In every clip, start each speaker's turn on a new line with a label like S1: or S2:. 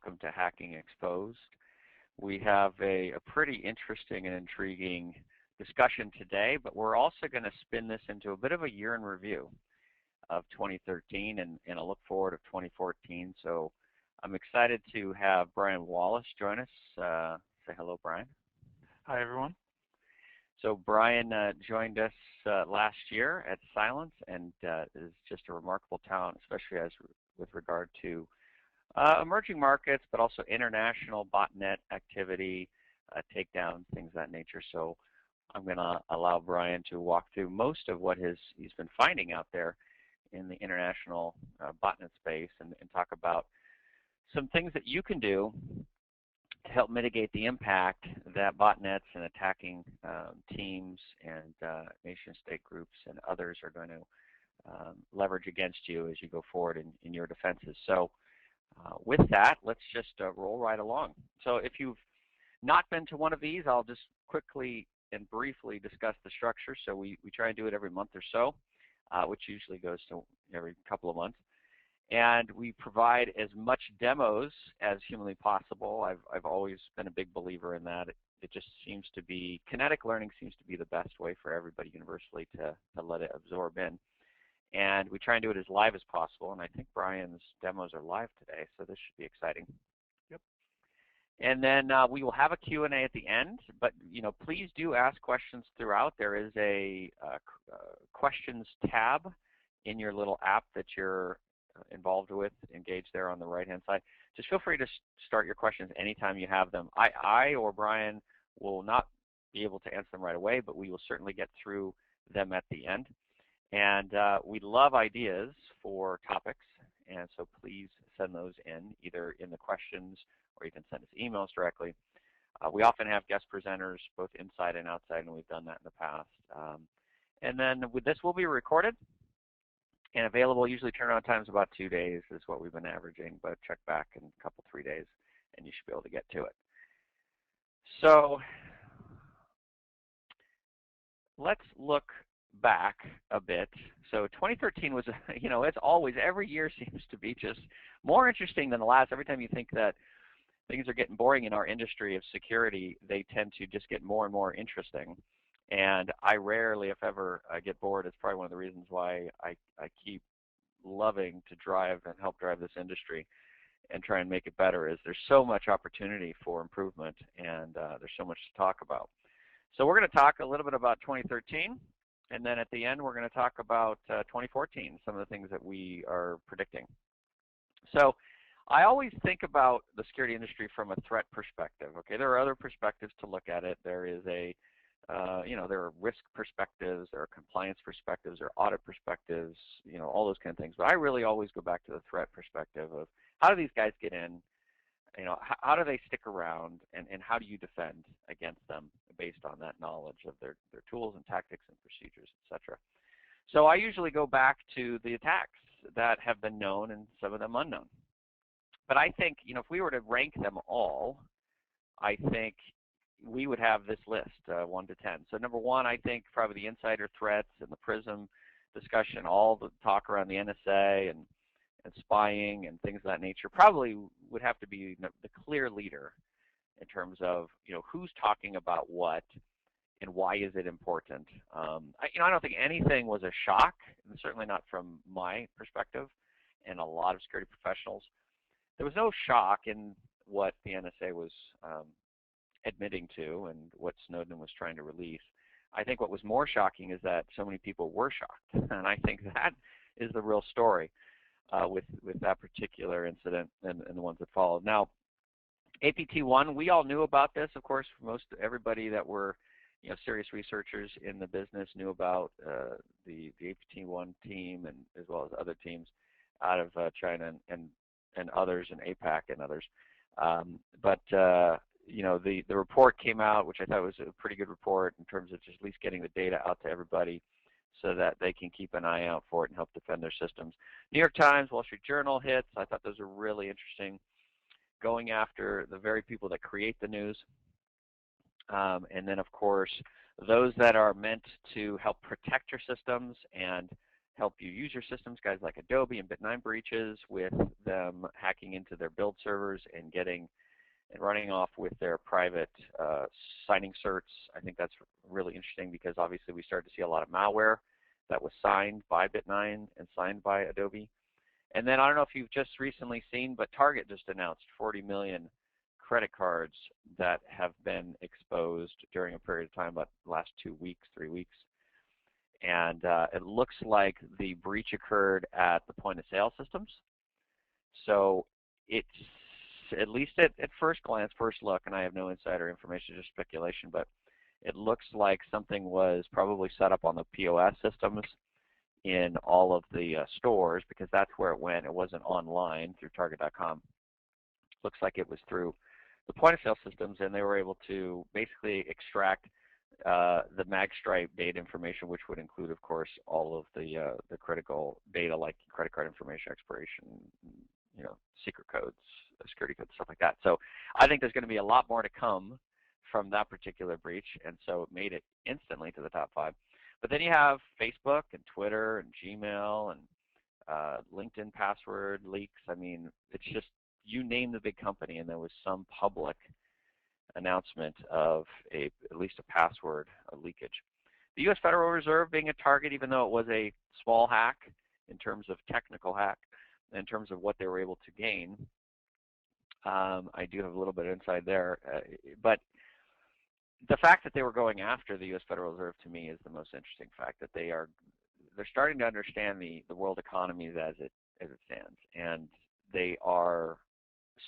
S1: welcome to Hacking Exposed. We have a pretty interesting and intriguing discussion today, but we're also going to spin this into a bit of a year in review of 2013 and a look forward of 2014. So I'm excited to have Brian Wallace join us. Say hello, Brian.
S2: Hi, everyone.
S1: So Brian joined us last year at Cylance and is just a remarkable talent, especially with regard to emerging markets, but also international botnet activity, takedowns, things of that nature. So I'm going to allow Brian to walk through most of what he's been finding out there in the international botnet space and talk about some things that you can do to help mitigate the impact that botnets and attacking teams and nation-state groups and others are going to leverage against you as you go forward in your defenses. So with that, let's just roll right along. So if you've not been to one of these, I'll just quickly and briefly discuss the structure. So we try and do it every month or so, which usually goes to every couple of months. And we provide as much demos as humanly possible. I've always been a big believer in that. It just seems to be, kinetic learning seems to be the best way for everybody universally to let it absorb in. And we try and do it as live as possible. And I think Brian's demos are live today, so this should be exciting.
S2: Yep.
S1: And then we will have a Q&A at the end, but please do ask questions throughout. There is a questions tab in your little app that you're involved with, engaged there on the right-hand side. Just feel free to start your questions anytime you have them. I or Brian will not be able to answer them right away, but we will certainly get through them at the end. And we love ideas for topics, and so please send those in, either in the questions or you can send us emails directly. We often have guest presenters both inside and outside, and we've done that in the past. And then this will be recorded and available. Usually turnaround time is about 2 days is what we've been averaging, but check back in a couple, 3 days, and you should be able to get to it. So let's look back a bit. So 2013 was, it's always, every year seems to be just more interesting than the last. Every time you think that things are getting boring in our industry of security, they tend to just get more and more interesting. And I rarely, if ever, get bored. It's probably one of the reasons why I keep loving to drive and help drive this industry and try and make it better, is there's so much opportunity for improvement, and there's so much to talk about. So we're going to talk a little bit about 2013, and then at the end we're going to talk about 2014, some of the things that we are predicting. So I always think about the security industry from a threat perspective. Okay, there are other perspectives to look at it. There is there are risk perspectives, there are compliance perspectives, there are audit perspectives, all those kind of things. But I really always go back to the threat perspective of how do these guys get in, how do they stick around, and how do you defend against them based on that knowledge of their tools and tactics and procedures, etc. So I usually go back to the attacks that have been known and some of them unknown. But I think, if we were to rank them all, I think we would have this list, 1 to 10. So number 1, I think probably the insider threats and the PRISM discussion, all the talk around the NSA and spying and things of that nature, probably would have to be the clear leader in terms of who's talking about what and why is it important. I don't think anything was a shock, and certainly not from my perspective and a lot of security professionals. There was no shock in what the NSA was admitting to and what Snowden was trying to release. I think what was more shocking is that so many people were shocked, and I think that is the real story with that particular incident and the ones that followed. Now, APT1, we all knew about this, of course. Everybody that were serious researchers in the business knew about the APT1 team, and as well as other teams out of China and others, and APAC and others. The report came out, which I thought was a pretty good report in terms of just at least getting the data out to everybody so that they can keep an eye out for it and help defend their systems. New York Times, Wall Street Journal hits. I thought those were really interesting, going after the very people that create the news. And then, of course, those that are meant to help protect your systems and help you use your systems, guys like Adobe and Bit9 breaches with them hacking into their build servers and getting and running off with their private signing certs. I think that's really interesting because obviously we started to see a lot of malware that was signed by Bit9 and signed by Adobe. And then I don't know if you've just recently seen, but Target just announced 40 million credit cards that have been exposed during a period of time, about the last 2 weeks, 3 weeks. And it looks like the breach occurred at the point of sale systems. So it's, at least at first glance, first look, and I have no insider information, just speculation, but it looks like something was probably set up on the POS systems in all of the stores, because that's where it went. It wasn't online through Target.com. Looks like it was through the point of sale systems, and they were able to basically extract the magstripe data information, which would include, of course, all of the critical data like credit card information, expiration, secret codes, security codes, stuff like that. So I think there's going to be a lot more to come from that particular breach, and so it made it instantly to the top 5. But then you have Facebook and Twitter and Gmail and LinkedIn password leaks. I mean, it's just, you name the big company, and there was some public announcement of at least a password leakage. The U.S. Federal Reserve being a target, even though it was a small hack in terms of technical hack, in terms of what they were able to gain, I do have a little bit of insight there. But the fact that they were going after the U.S. Federal Reserve, to me, is the most interesting fact, that they're starting to understand the world economy as it stands, and they are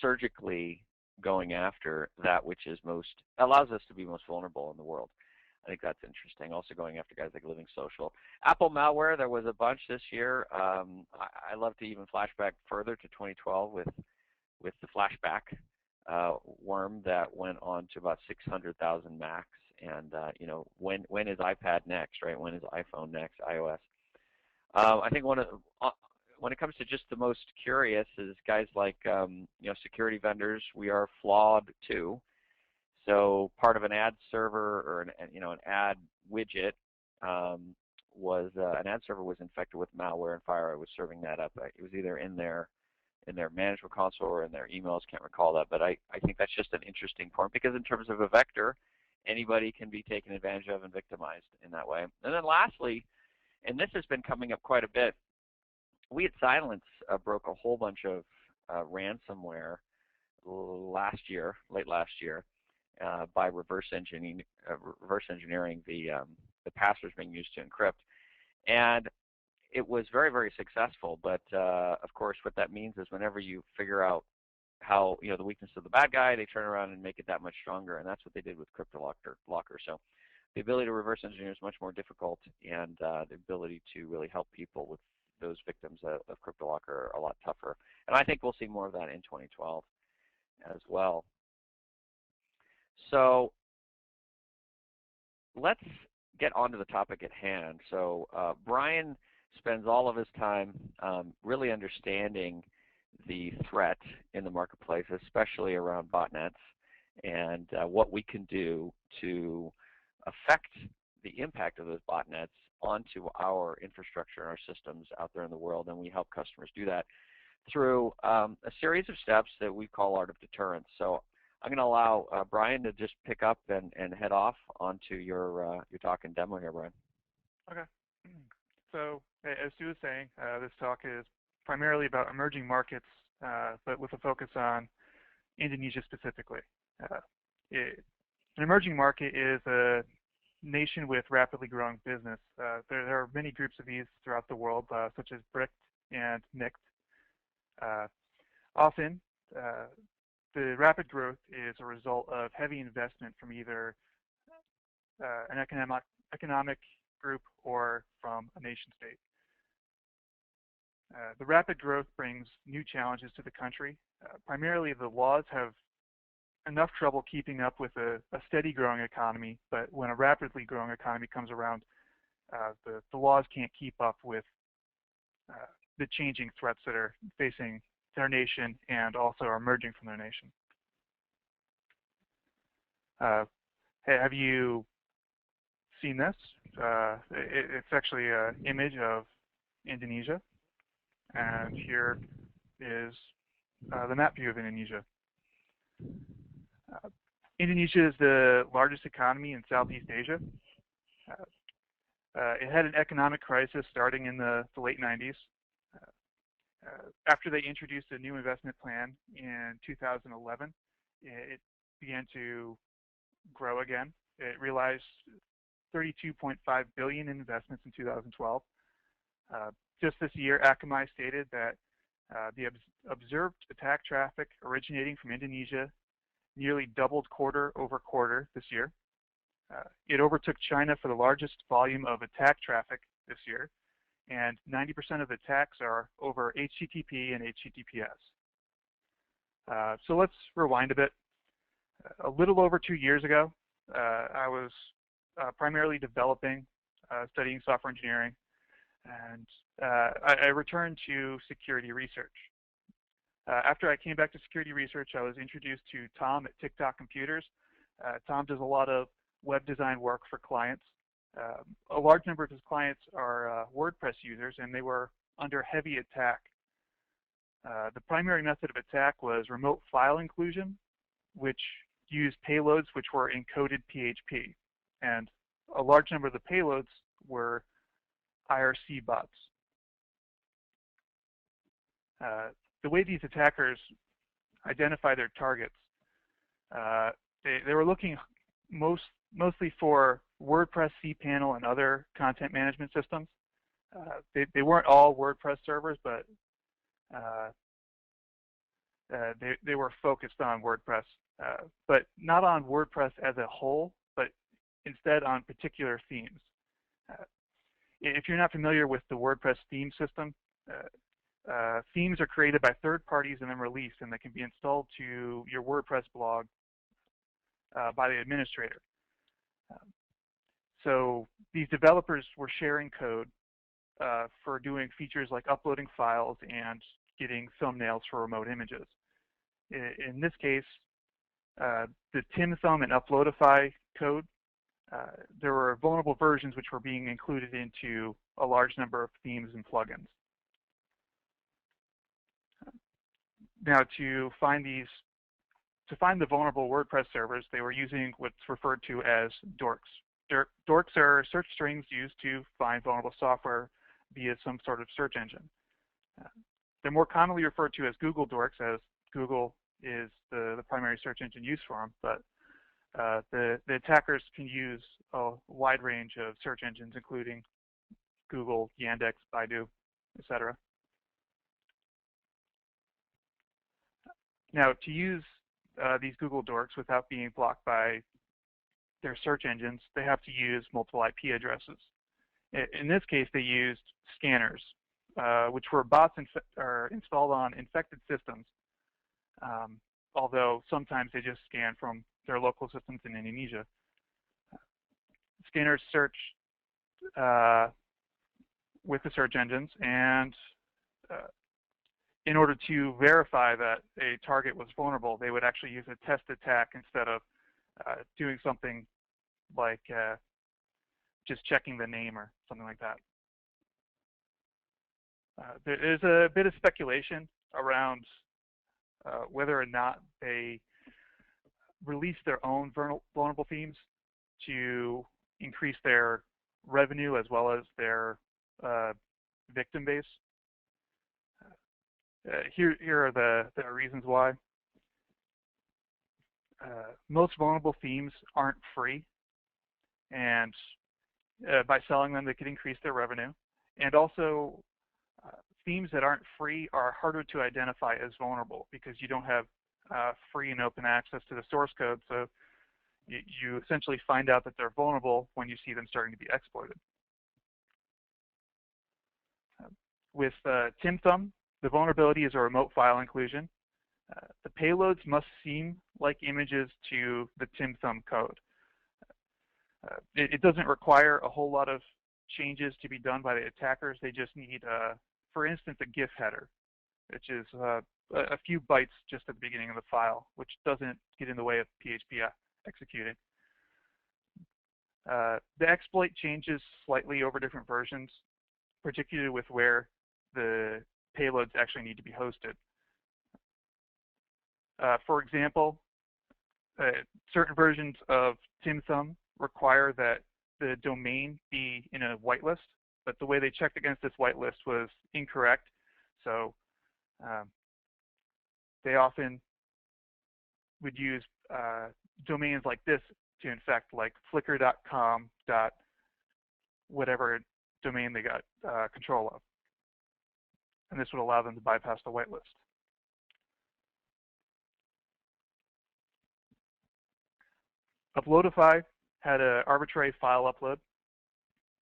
S1: surgically going after that which is allows us to be most vulnerable in the world. I think that's interesting. Also going after guys like Living Social. Apple malware, there was a bunch this year. I love to even flashback further to 2012 with the flashback worm that went on to about 600,000 Macs. And when is iPad next, right? When is iPhone next? iOS. I think when it comes to just the most curious is guys like security vendors. We are flawed too. So part of an ad server or an ad widget was an ad server was infected with malware, and FireEye was serving that up. It was either in their management console or in their emails. Can't recall that, but I think that's just an interesting point, because in terms of a vector, anybody can be taken advantage of and victimized in that way. And then lastly, and this has been coming up quite a bit, we at Cylance broke a whole bunch of ransomware late last year, by reverse engineering the passwords being used to encrypt, and it was very, very successful. But of course, what that means is whenever you figure out how the weakness of the bad guy, they turn around and make it that much stronger, and that's what they did with CryptoLocker. So the ability to reverse engineer is much more difficult, and the ability to really help people with those victims of CryptoLocker are a lot tougher. And I think we'll see more of that in 2012 as well. So let's get on to the topic at hand. So Brian spends all of his time really understanding the threat in the marketplace, especially around botnets, and what we can do to affect the impact of those botnets onto our infrastructure and our systems out there in the world. And we help customers do that through a series of steps that we call Art of Deterrence. So I'm going to allow Brian to just pick up and head off onto your talk and demo here, Brian.
S2: Okay. So as Stu was saying, this talk is primarily about emerging markets, but with a focus on Indonesia specifically. An emerging market is a nation with rapidly growing business. There are many groups of these throughout the world, such as BRICS and NICT. Often, the rapid growth is a result of heavy investment from either an economic group or from a nation state. The rapid growth brings new challenges to the country. Primarily, the laws have enough trouble keeping up with a steady growing economy, but when a rapidly growing economy comes around, the laws can't keep up with the changing threats that are facing their nation and also are emerging from their nation. Have you seen this? It's actually an image of Indonesia, and here is the map view of Indonesia. Indonesia is the largest economy in Southeast Asia. It had an economic crisis starting in the late 90s. After they introduced a new investment plan in 2011, it began to grow again. It realized 32.5 billion in investments in 2012. Just this year, Akamai stated that the observed attack traffic originating from Indonesia nearly doubled quarter over quarter this year. It overtook China for the largest volume of attack traffic this year, and 90% of attacks are over HTTP and HTTPS. So let's rewind a bit. A little over 2 years ago, I was primarily developing, studying software engineering, and I returned to security research. After I came back to security research, I was introduced to Tom at TikTok Computers. Tom does a lot of web design work for clients. A large number of his clients are WordPress users, and they were under heavy attack. The primary method of attack was remote file inclusion, which used payloads which were encoded PHP. And a large number of the payloads were IRC bots. The way these attackers identify their targets, they were looking mostly for WordPress cPanel and other content management systems. They weren't all WordPress servers, but they were focused on WordPress, but not on WordPress as a whole, but instead on particular themes. If you're not familiar with the WordPress theme system, themes are created by third parties and then released, and they can be installed to your WordPress blog by the administrator. So these developers were sharing code for doing features like uploading files and getting thumbnails for remote images. In this case, the TimThumb and Uploadify code, there were vulnerable versions which were being included into a large number of themes and plugins. Now, to find the vulnerable WordPress servers, they were using what's referred to as dorks. Dorks are search strings used to find vulnerable software via some sort of search engine. They're more commonly referred to as Google dorks, as Google is the primary search engine used for them, but the attackers can use a wide range of search engines, including Google, Yandex, Baidu, etc. Now, to use these Google dorks without being blocked by their search engines, they have to use multiple IP addresses. In this case, they used scanners, which were bots installed on infected systems, although sometimes they just scan from their local systems in Indonesia. Scanners search with the search engines, and in order to verify that a target was vulnerable, they would actually use a test attack instead of doing something like just checking the name or something like that. There's a bit of speculation around whether or not they released their own vulnerable themes to increase their revenue as well as their victim base. Here are the reasons why. Most vulnerable themes aren't free, and by selling them, they could increase their revenue. And also, themes that aren't free are harder to identify as vulnerable because you don't have free and open access to the source code, so you essentially find out that they're vulnerable when you see them starting to be exploited. With TimThumb, the vulnerability is a remote file inclusion. The payloads must seem like images to the TimThumb code. It doesn't require a whole lot of changes to be done by the attackers. They just need, for instance, a GIF header, which is a few bytes just at the beginning of the file, which doesn't get in the way of PHP executing. The exploit changes slightly over different versions. particularly with where the payloads actually need to be hosted. For example, certain versions of TimThumb require that the domain be in a whitelist, but the way they checked against this whitelist was incorrect. So they often would use domains like this to infect, like flickr.com dot whatever domain they got control of. And this would allow them to bypass the whitelist. Uploadify had an arbitrary file upload.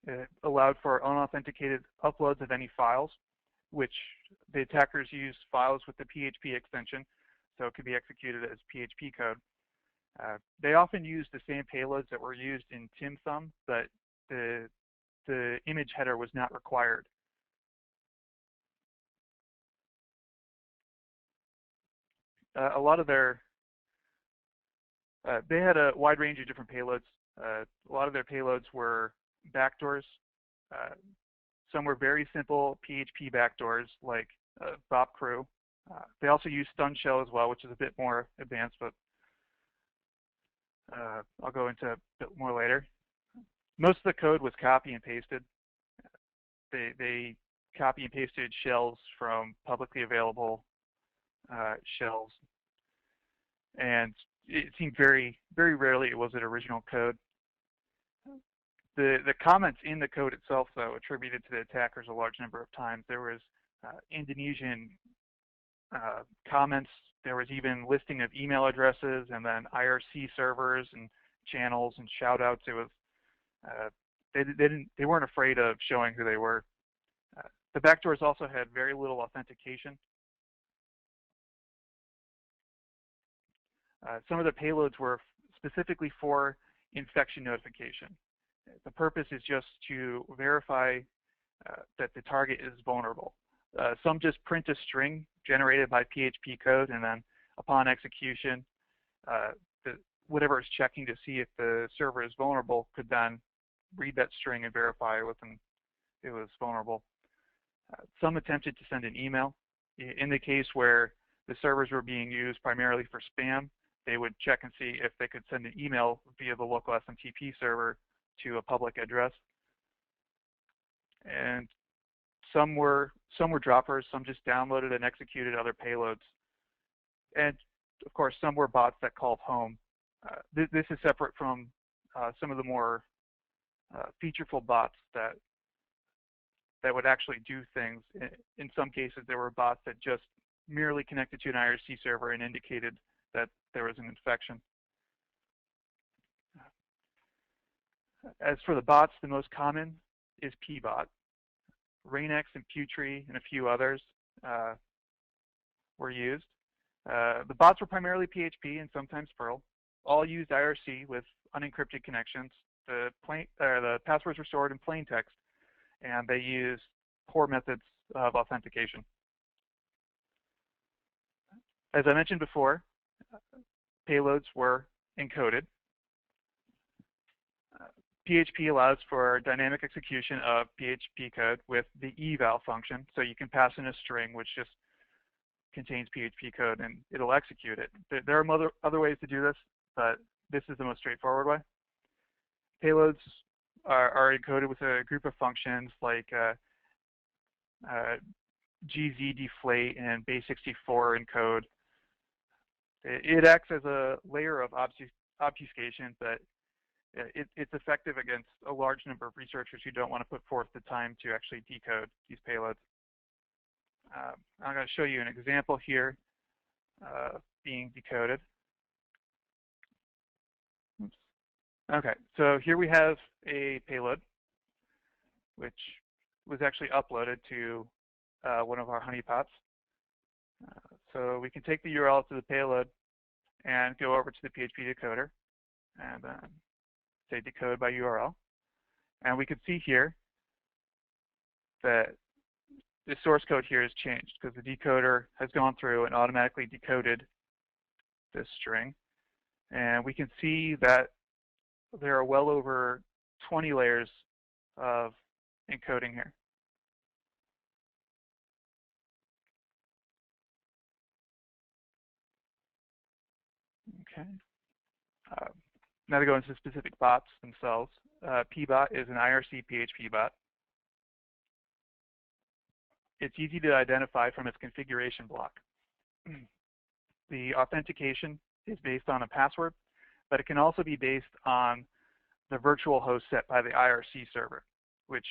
S2: It allowed for unauthenticated uploads of any files, which the attackers used files with the PHP extension, so it could be executed as PHP code. They often used the same payloads that were used in TimThumb, but the image header was not required. A lot of their they had a wide range of different payloads. A lot of their payloads were backdoors. Some were very simple PHP backdoors, like bopcrew. They also used stun shell as well, which is a bit more advanced, but I'll go into a bit more later. Most of the code was copy and pasted. They copy and pasted shells from publicly available shells, and it seemed very rarely was it original code. The comments in the code itself, though, attributed to the attackers a large number of times. There was Indonesian comments. There was even listing of email addresses, and then IRC servers and channels and shoutouts. It was they weren't afraid of showing who they were. The backdoors also had very little authentication. Some of the payloads were specifically for infection notification. The purpose is just to verify that the target is vulnerable. Some just print a string generated by PHP code, and then upon execution, whatever is checking to see if the server is vulnerable could then read that string and verify it was vulnerable. Some attempted to send an email. In the case where the servers were being used primarily for spam, they would check and see if they could send an email via the local SMTP server to a public address. And some were droppers, some just downloaded and executed other payloads. And of course, some were bots that called home. This is separate from some of the more featureful bots that would actually do things. In some cases, there were bots that just merely connected to an IRC server and indicated that there was an infection. As for the bots, the most common is pbot. Rainx and Putri and a few others were used. The bots were primarily PHP and sometimes Perl. All used IRC with unencrypted connections. The passwords were stored in plain text, and they used poor methods of authentication. As I mentioned before, payloads were encoded. PHP allows for dynamic execution of PHP code with the eval function, so you can pass in a string which just contains PHP code and it'll execute it. There are other ways to do this, but this is the most straightforward way. Payloads are encoded with a group of functions like gzDeflate and base64 encode. It acts as a layer of obfuscation, but it's effective against a large number of researchers who don't want to put forth the time to actually decode these payloads. I'm going to show you an example here being decoded. Oops. Okay, so here we have a payload which was actually uploaded to one of our honeypots. So we can take the URL to the payload and go over to the PHP decoder and say decode by URL. And we can see here that the source code here has changed because the decoder has gone through and automatically decoded this string. And we can see that there are well over 20 layers of encoding here. Okay. Now to go into specific bots themselves. pbot is an IRC PHP bot. It's easy to identify from its configuration block. The authentication is based on a password, but it can also be based on the virtual host set by the IRC server, which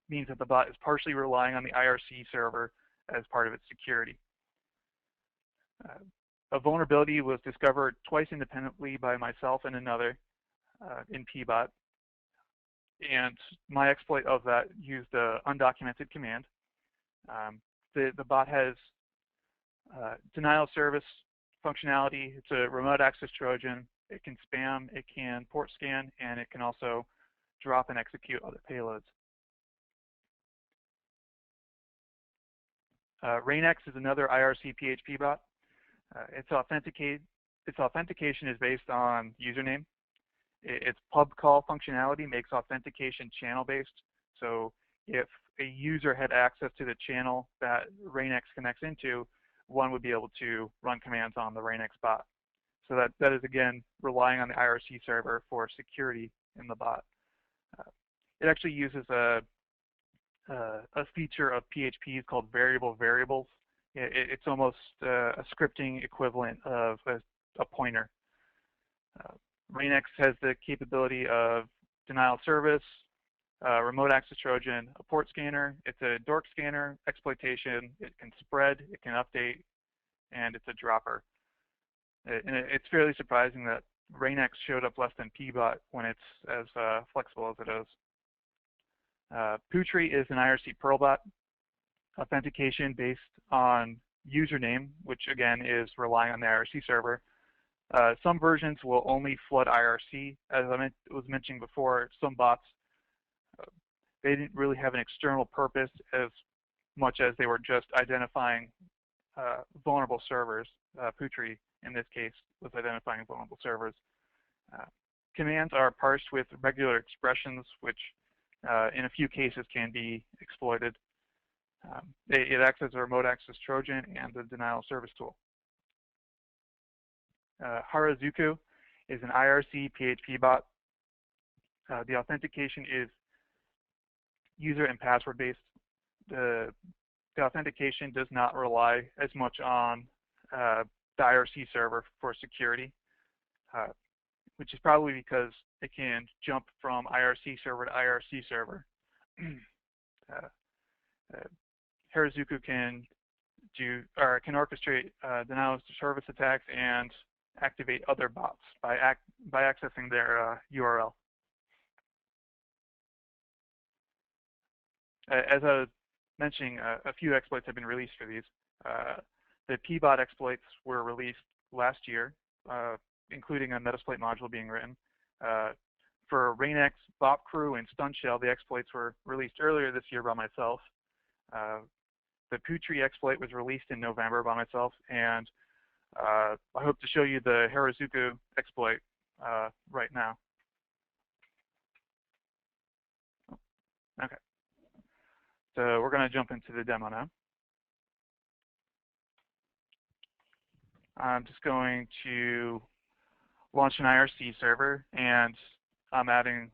S2: means that the bot is partially relying on the IRC server as part of its security. A vulnerability was discovered twice independently by myself and another in pbot, and my exploit of that used an undocumented command. The bot has denial of service functionality. It's a remote access Trojan. It can spam, it can port scan, and it can also drop and execute other payloads. Rainx is another IRC PHP bot. Its authentication is based on username. Its pub call functionality makes authentication channel-based. So if a user had access to the channel that Rainx connects into, one would be able to run commands on the Rainx bot. So that is, again, relying on the IRC server for security in the bot. It actually uses a feature of PHP called variable variables. It's almost a scripting equivalent of a pointer. Rainx has the capability of denial of service, remote access Trojan, a port scanner. It's a dork scanner, exploitation. It can spread, it can update, and it's a dropper. And it's fairly surprising that Rainx showed up less than pbot when it's as flexible as it is. Putri is an IRC Perl bot. Authentication based on username, which again is relying on the IRC server. Some versions will only flood IRC. As I was mentioning before, some bots, they didn't really have an external purpose as much as they were just identifying vulnerable servers. Putri, in this case, was identifying vulnerable servers. Commands are parsed with regular expressions, which in a few cases can be exploited. It acts as a remote access Trojan and the denial of service tool. Harazuku is an IRC PHP bot. The authentication is user and password based. The authentication does not rely as much on the IRC server for security, which is probably because it can jump from IRC server to IRC server. Harazuku can orchestrate denial of service attacks and activate other bots by accessing their URL. As I was mentioning, a few exploits have been released for these. The pbot exploits were released last year, including a Metasploit module being written. For Rainx, Bop Crew, and Stunshell, the exploits were released earlier this year by myself. The Putri exploit was released in November by myself, and I hope to show you the Harazuku exploit right now. Okay, so we're going to jump into the demo now. I'm just going to launch an IRC server, and I'm adding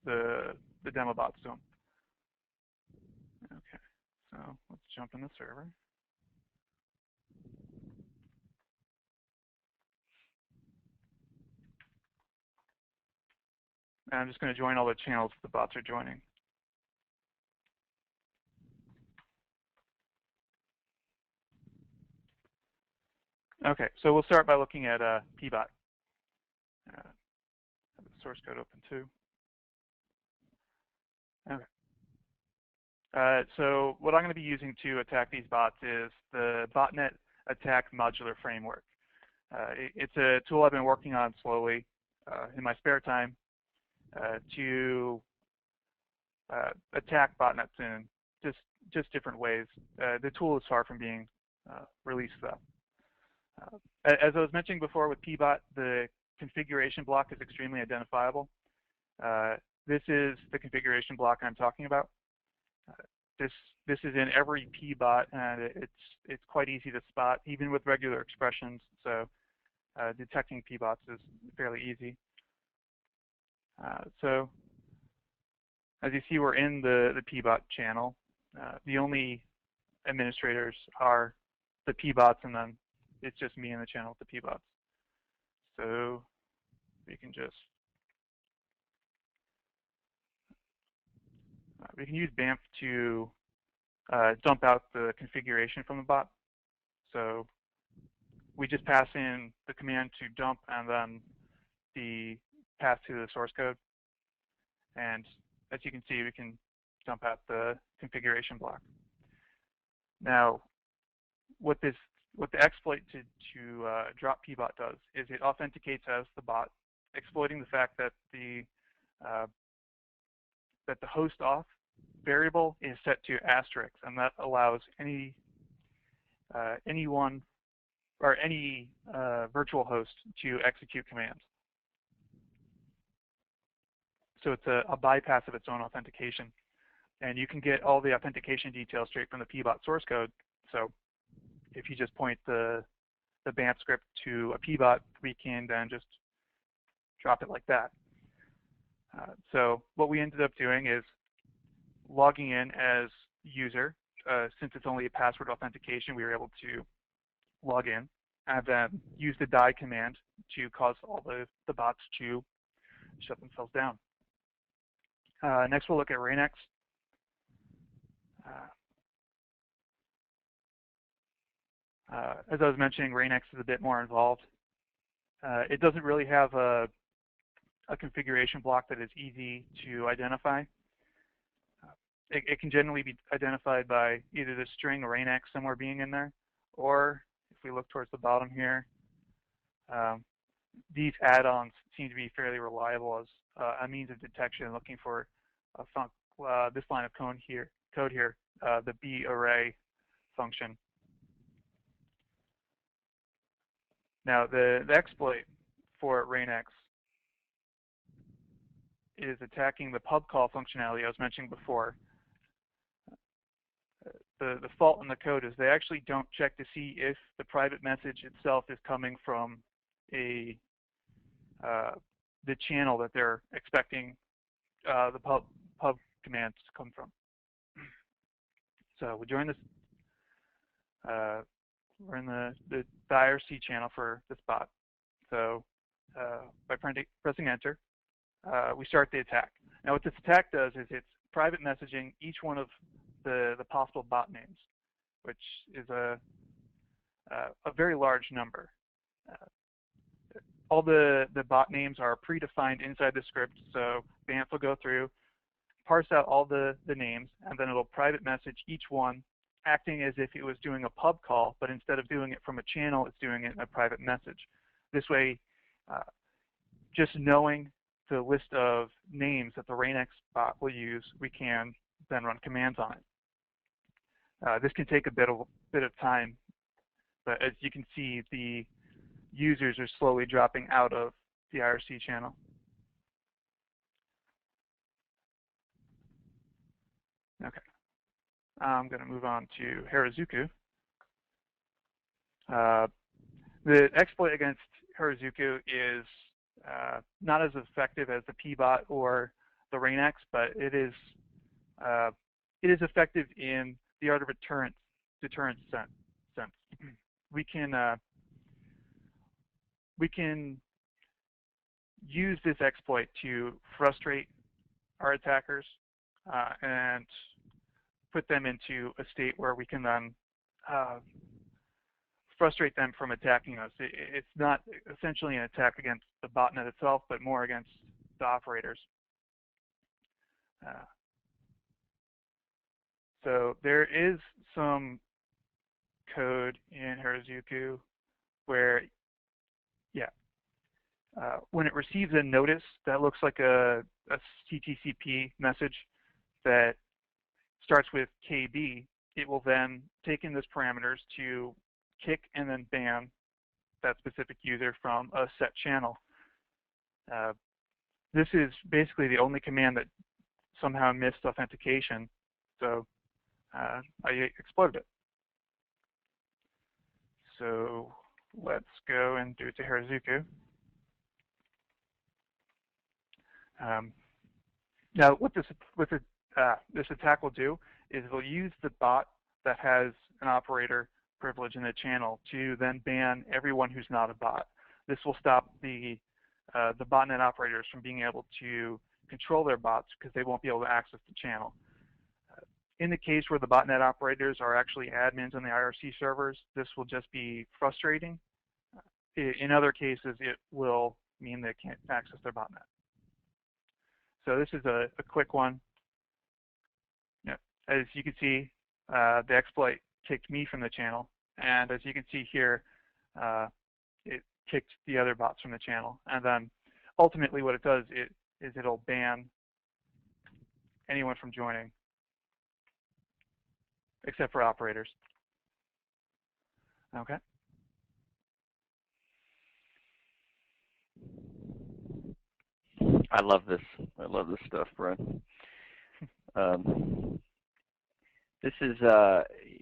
S2: the demo bots to them. Okay, so let's jump in the server. And I'm just going to join all the channels the bots are joining. Okay, so we'll start by looking at pbot. Have the source code open too. Okay. So what I'm going to be using to attack these bots is the Botnet attack modular framework. It's a tool I've been working on slowly in my spare time to attack botnets in just different ways. The tool is far from being released though. As I was mentioning before with pbot, the configuration block is extremely identifiable. This is the configuration block I'm talking about. This is in every pbot, and it's quite easy to spot, even with regular expressions. So detecting pbots is fairly easy. So as you see, we're in the pbot channel. The only administrators are the pbots, and then it's just me in the channel with the pbots. So we can just we can use BAMF to dump out the configuration from the bot. So we just pass in the command to dump and then the path to the source code. And as you can see, we can dump out the configuration block. Now, what the exploit to drop pbot does is it authenticates as the bot, exploiting the fact that the host auth variable is set to asterisk, and that allows anyone or any virtual host to execute commands. So it's a bypass of its own authentication. And you can get all the authentication details straight from the pbot source code. So if you just point the BAMF script to a pbot, we can then just drop it like that. So what we ended up doing is logging in as user. Since it's only a password authentication, we were able to log in and then use the die command to cause all the bots to shut themselves down. Next, we'll look at RainX. As I was mentioning, RainX is a bit more involved. It doesn't really have a configuration block that is easy to identify. It can generally be identified by either the string RainX somewhere being in there, or if we look towards the bottom here, these add-ons seem to be fairly reliable as a means of detection, looking for this line of code here, the barray function. Now, the exploit for RainX is attacking the pub call functionality I was mentioning before. The fault in the code is they actually don't check to see if the private message itself is coming from the channel that they're expecting the pub commands to come from. So we join this. We're in the IRC channel for this bot. So by pressing enter, we start the attack. Now what this attack does is it's private messaging each one of the possible bot names, which is a very large number. All the bot names are predefined inside the script, so BAMF will go through, parse out all the names, and then it'll private message each one, acting as if it was doing a pub call, but instead of doing it from a channel, it's doing it in a private message. This way, just knowing the list of names that the RainX bot will use, we can then run commands on it. This can take a bit of time, but as you can see, the users are slowly dropping out of the IRC channel. Okay, I'm going to move on to Harajuku. The exploit against Harajuku is not as effective as the pbot or the RainX, but it is effective in the art of deterrence sense. We can use this exploit to frustrate our attackers and put them into a state where we can then frustrate them from attacking us. It's not essentially an attack against the botnet itself, but more against the operators. So there is some code in Harajuku where, when it receives a notice that looks like a CTCP message that starts with KB, it will then take in those parameters to kick and then ban that specific user from a set channel. This is basically the only command that somehow missed authentication, so I exploited it. So let's go and do Teherazuku. Now, what this attack will do is it'll use the bot that has an operator privilege in the channel to then ban everyone who's not a bot. This will stop the botnet operators from being able to control their bots because they won't be able to access the channel. In the case where the botnet operators are actually admins on the IRC servers, this will just be frustrating. In other cases, it will mean they can't access their botnet. So this is a quick one. Yeah. As you can see, the exploit kicked me from the channel, and as you can see here, it kicked the other bots from the channel. And then ultimately what it does is it'll ban anyone from joining except for operators. Okay.
S1: I love this. I love this stuff, Brian. This is,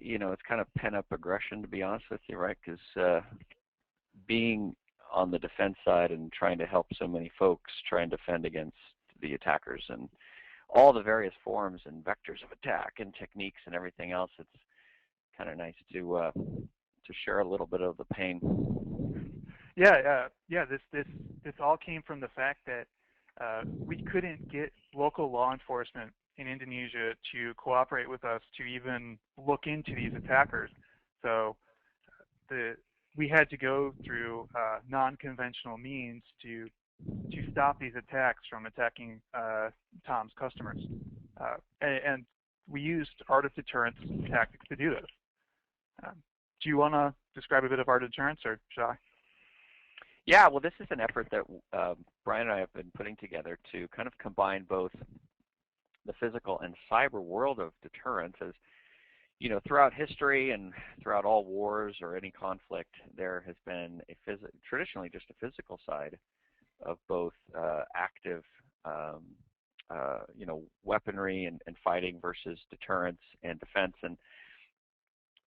S1: you know, it's kind of pent-up aggression, to be honest with you, right? Because being on the defense side and trying to help so many folks try and defend against the attackers and all the various forms and vectors of attack and techniques and everything else, it's kind of nice to share a little bit of the pain.
S2: Yeah, this all came from the fact that we couldn't get local law enforcement in Indonesia to cooperate with us to even look into these attackers. So we had to go through non-conventional means to stop these attacks from attacking Tom's customers. And we used art of deterrence tactics to do this. Do you want to describe a bit of art of deterrence, or should I?
S1: Yeah, well, this is an effort that Brian and I have been putting together to kind of combine both the physical and cyber world of deterrence. As you know, throughout history and throughout all wars or any conflict, there has been traditionally just a physical side of both active, you know, weaponry and fighting versus deterrence and defense. And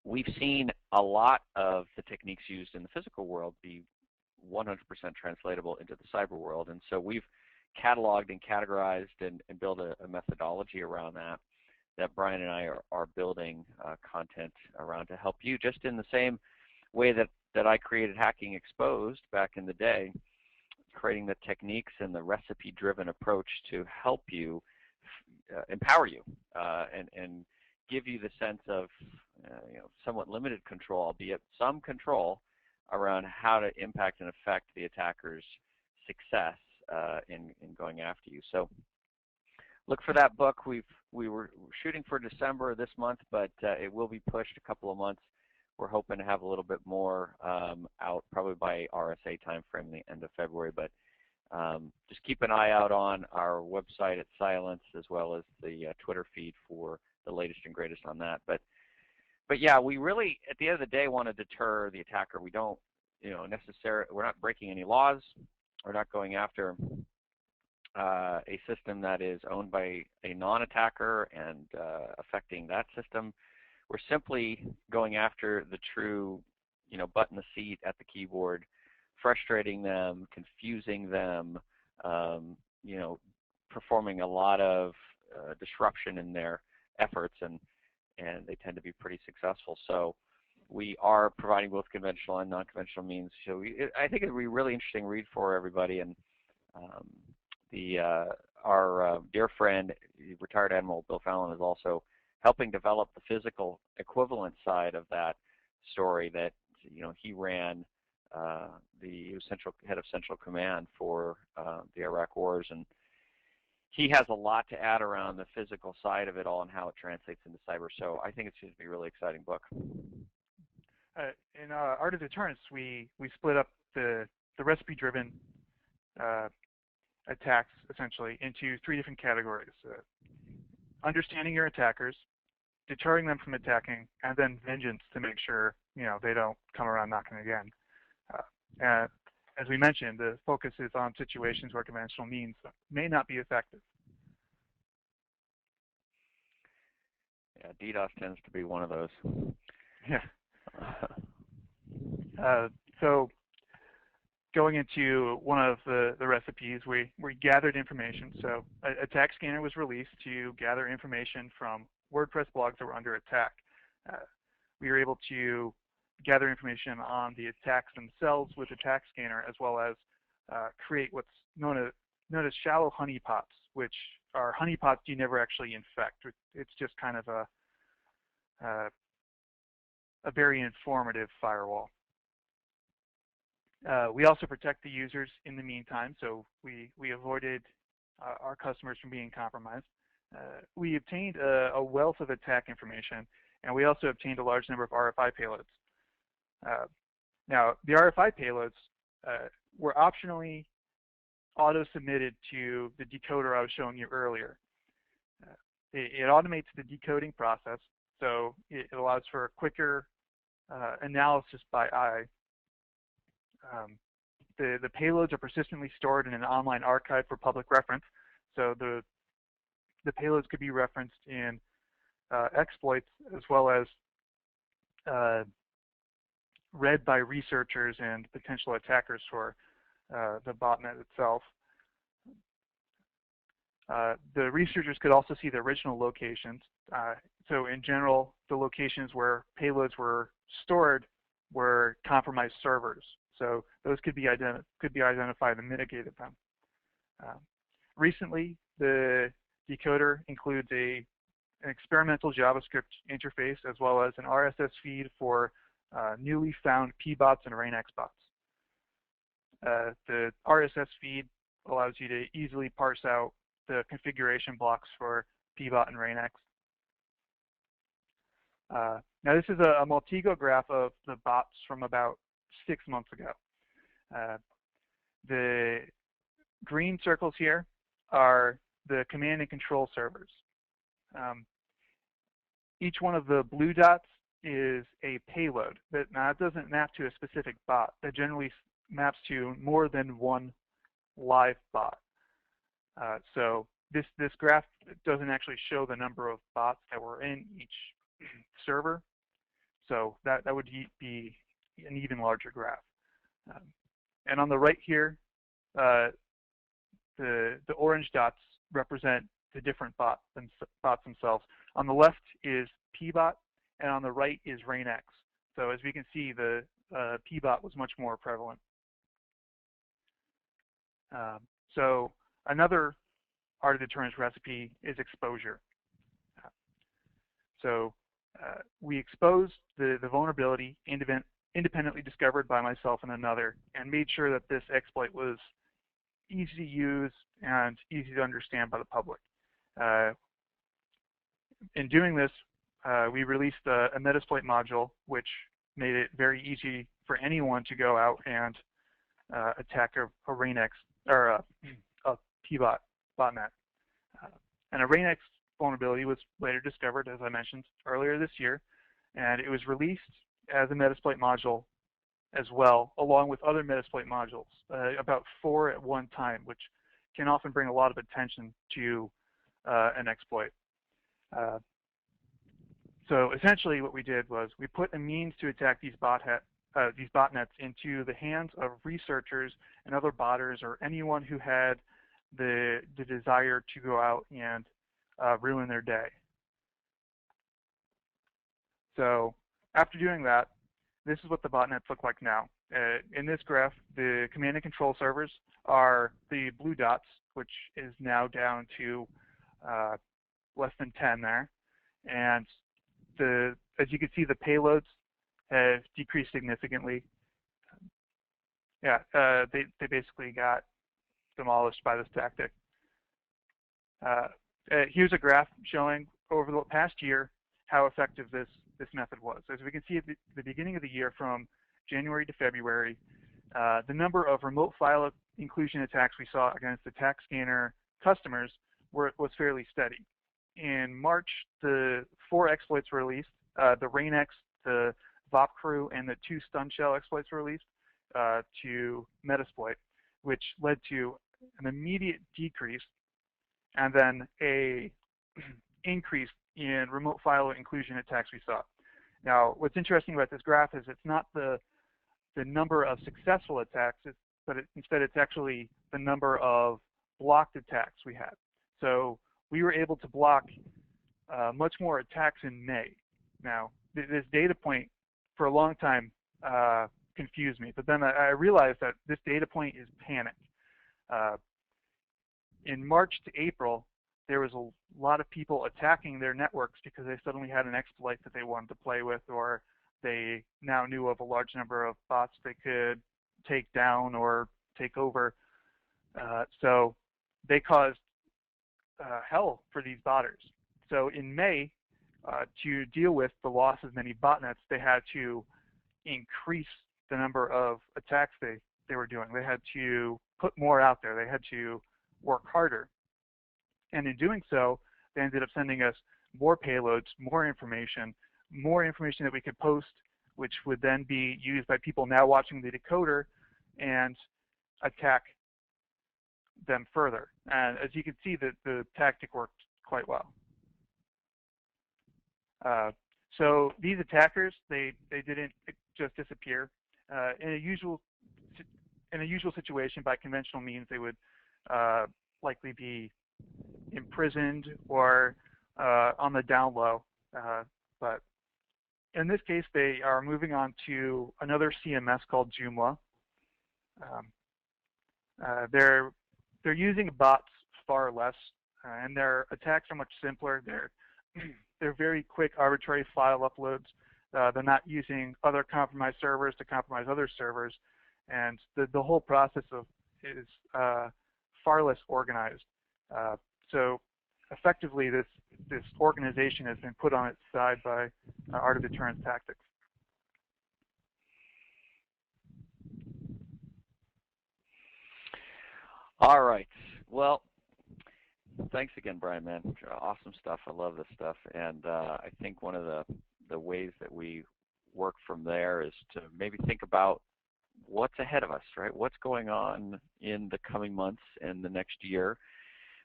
S1: we've seen a lot of the techniques used in the physical world be 100% translatable into the cyber world. And so we've cataloged and categorized and built a methodology around that Brian and I are building content around to help you, just in the same way that I created Hacking Exposed back in the day, creating the techniques and the recipe-driven approach to help you, empower you, and give you the sense of you know, somewhat limited control, albeit some control, around how to impact and affect the attacker's success in going after you. So look for that book. We were shooting for December this month, but it will be pushed a couple of months. We're hoping to have a little bit more out probably by RSA timeframe, the end of February. But just keep an eye out on our website at Cylance, as well as the Twitter feed for the latest and greatest on that. But yeah, we really, at the end of the day, want to deter the attacker. We don't, you know, we're not breaking any laws. We're not going after a system that is owned by a non-attacker and affecting that system. We're simply going after the true, you know, butt in the seat at the keyboard, frustrating them, confusing them, you know, performing a lot of disruption in their efforts, and they tend to be pretty successful. So we are providing both conventional and non-conventional means. So I think it would be a really interesting read for everybody. And our dear friend, retired Admiral Bill Fallon, is also helping develop the physical equivalent side of that story. That, you know, he ran the head of Central Command for the Iraq Wars, and he has a lot to add around the physical side of it all and how it translates into cyber. So I think it's going to be a really exciting book.
S2: In Art of Deterrence, we split up the recipe-driven attacks essentially into 3 different categories: understanding your attackers, deterring them from attacking, and then vengeance, to make sure, you know, they don't come around knocking again. And as we mentioned, the focus is on situations where conventional means may not be effective.
S1: Yeah, DDoS tends to be one of those.
S2: Yeah. So going into one of the recipes, we gathered information. So a attack scanner was released to gather information from WordPress blogs that were under attack. We were able to gather information on the attacks themselves with attack scanner, as well as create what's known as shallow honeypots, which are honeypots you never actually infect. It's just kind of a very informative firewall. We also protect the users in the meantime, so we avoided our customers from being compromised. We obtained a wealth of attack information, and we also obtained a large number of RFI payloads. Now, the RFI payloads were optionally auto-submitted to the decoder I was showing you earlier. It automates the decoding process, so it allows for a quicker analysis by eye. The payloads are persistently stored in an online archive for public reference, so the payloads could be referenced in exploits as well as read by researchers and potential attackers for the botnet itself. The researchers could also see the original locations. So in general, the locations where payloads were stored were compromised servers. So those could be identified and mitigated them. Recently, the decoder includes an experimental JavaScript interface as well as an RSS feed for newly found pbots and rainx bots. The RSS feed allows you to easily parse out the configuration blocks for pbot and rainx. Now this is a Maltego graph of the bots from about 6 months ago. The green circles here are the command and control servers. Each one of the blue dots is a payload. Now it doesn't map to a specific bot. That generally maps to more than one live bot. So this graph doesn't actually show the number of bots that were in each server. So that would be an even larger graph. And on the right here, the orange dots represent the different bots themselves. On the left is pbot, and on the right is rainx. So as we can see, the pbot was much more prevalent. So another art of deterrence recipe is exposure. So we exposed the vulnerability independently discovered by myself and another, and made sure that this exploit was easy to use and easy to understand by the public. In doing this, we released a Metasploit module, which made it very easy for anyone to go out and attack a rainx or a pbot botnet. And a rainx vulnerability was later discovered, as I mentioned earlier this year, and it was released as a Metasploit module as well, along with other Metasploit modules, about 4 at one time, which can often bring a lot of attention to an exploit. So essentially what we did was we put a means to attack these botnets into the hands of researchers and other botters or anyone who had the desire to go out and ruin their day. So after doing that, this is what the botnets look like now. In this graph, the command and control servers are the blue dots, which is now down to less than 10 there. And as you can see, the payloads have decreased significantly. Yeah, they basically got demolished by this tactic. Here's a graph showing over the past year how effective this method was. As we can see at the beginning of the year, from January to February, the number of remote file inclusion attacks we saw against attack scanner customers was fairly steady. In March, the 4 exploits were released. The rainx, the VopCrew, and the 2 stun shell exploits were released to Metasploit, which led to an immediate decrease and then a increase in remote file inclusion attacks we saw. Now, what's interesting about this graph is it's not the the number of successful attacks, but instead it's actually the number of blocked attacks we had. So we were able to block much more attacks in May. Now, this data point for a long time confused me, but then I realized that this data point is panic. In March to April, there was a lot of people attacking their networks because they suddenly had an exploit that they wanted to play with, or they now knew of a large number of bots they could take down or take over. So they caused hell for these botters. So in May, to deal with the loss of many botnets, they had to increase the number of attacks they were doing. They had to put more out there. They had to work harder. And in doing so, they ended up sending us more payloads, more information that we could post, which would then be used by people now watching the decoder and attack them further. And as you can see, the tactic worked quite well. So these attackers, they didn't just disappear. In a usual situation, by conventional means, they would likely be imprisoned or on the down low. But in this case, they are moving on to another CMS called Joomla. They're using bots far less, and their attacks are much simpler. They're very quick, arbitrary file uploads. They're not using other compromised servers to compromise other servers, and the whole process is far less organized. So effectively, this organization has been put on its side by art of deterrence tactics.
S1: All right. Well, thanks again, Brian, man. Awesome stuff. I love this stuff. And I think one of the ways that we work from there is to maybe think about what's ahead of us, right? What's going on in the coming months and the next year.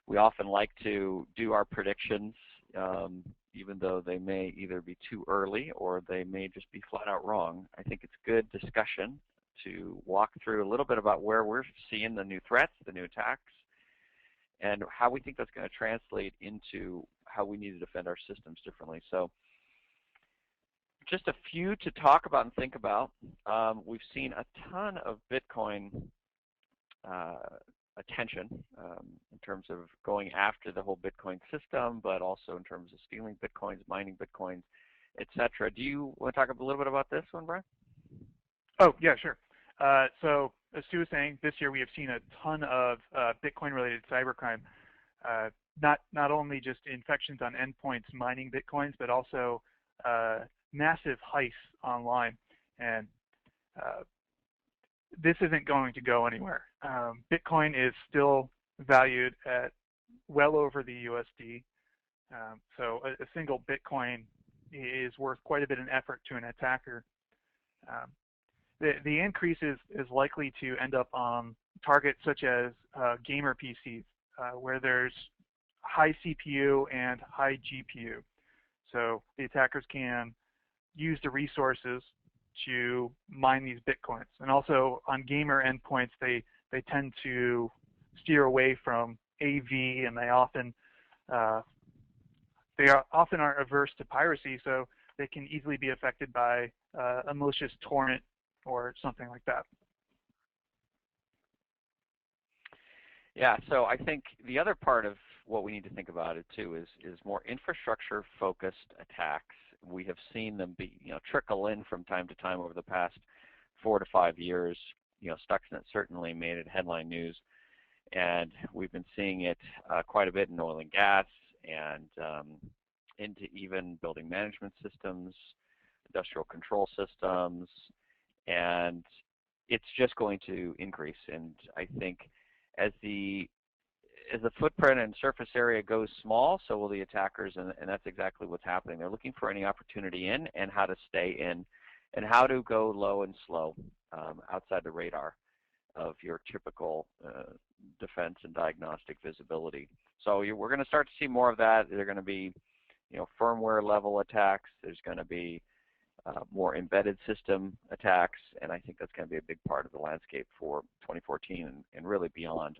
S1: We often like to do our predictions, even though they may either be too early or they may just be flat out wrong. I think it's good discussion to walk through a little bit about where we're seeing the new threats, the new attacks, and how we think that's going to translate into how we need to defend our systems differently. So just a few to talk about and think about. We've seen a ton of Bitcoin attention in terms of going after the whole Bitcoin system, but also in terms of stealing Bitcoins, mining Bitcoins, etc. Do you want to talk a little bit about this one, Brian?
S2: Oh, yeah, sure. So as Stu was saying, this year we have seen a ton of Bitcoin-related cybercrime. Not only just infections on endpoints mining Bitcoins, but also massive heists online. And this isn't going to go anywhere. Bitcoin is still valued at well over the USD. So a single Bitcoin is worth quite a bit of effort to an attacker. The increase is likely to end up on targets such as gamer PCs, where there's high CPU and high GPU. So the attackers can use the resources to mine these Bitcoins. And also on gamer endpoints, they tend to steer away from AV, and they often aren't averse to piracy, so they can easily be affected by a malicious torrent or something like that.
S1: Yeah, so I think the other part of what we need to think about it too is more infrastructure-focused attacks. We have seen them trickle in from time to time over the past 4 to 5 years. Stuxnet certainly made it headline news, and we've been seeing it quite a bit in oil and gas and into even building management systems, industrial control systems, and it's just going to increase. And I think as the footprint and surface area goes small, so will the attackers, and that's exactly what's happening. They're looking for any opportunity in and how to stay in and how to go low and slow outside the radar of your typical defense and diagnostic visibility. So we're going to start to see more of that. They're going to be firmware level attacks. There's going to be more embedded system attacks, and I think that's going to be a big part of the landscape for 2014 and really beyond.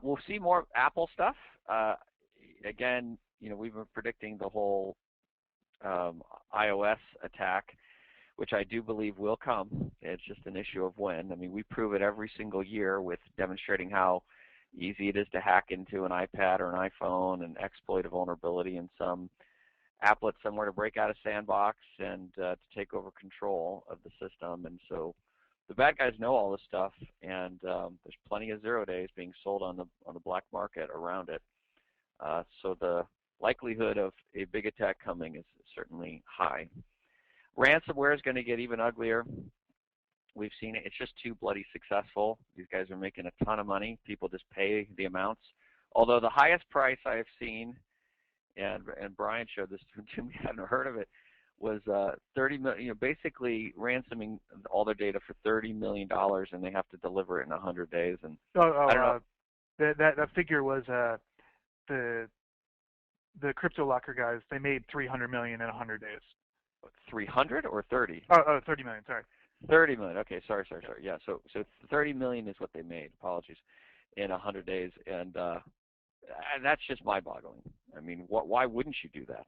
S1: We'll see more Apple stuff. Again, we've been predicting the whole iOS attack, which I do believe will come. It's just an issue of when. I mean, we prove it every single year with demonstrating how easy it is to hack into an iPad or an iPhone and exploit a vulnerability in some applet somewhere to break out a sandbox and to take over control of the system. And so the bad guys know all this stuff, and there's plenty of 0 days being sold on the black market around it. So the likelihood of a big attack coming is certainly high. Ransomware is going to get even uglier. We've seen it. It's just too bloody successful. These guys are making a ton of money. People just pay the amounts. Although the highest price I have seen, and Brian showed this to me, I hadn't heard of it, was 30 million. Basically ransoming all their data for $30 million, and they have to deliver it in 100 days. And I don't know.
S2: That figure was the crypto locker guys. They made 300 million in 100 days.
S1: 300 or 30?
S2: Oh, 30 million. Sorry.
S1: 30 million. Okay, sorry. Yeah, so 30 million is what they made. Apologies, in 100 days, and that's just mind-boggling. I mean, why wouldn't you do that?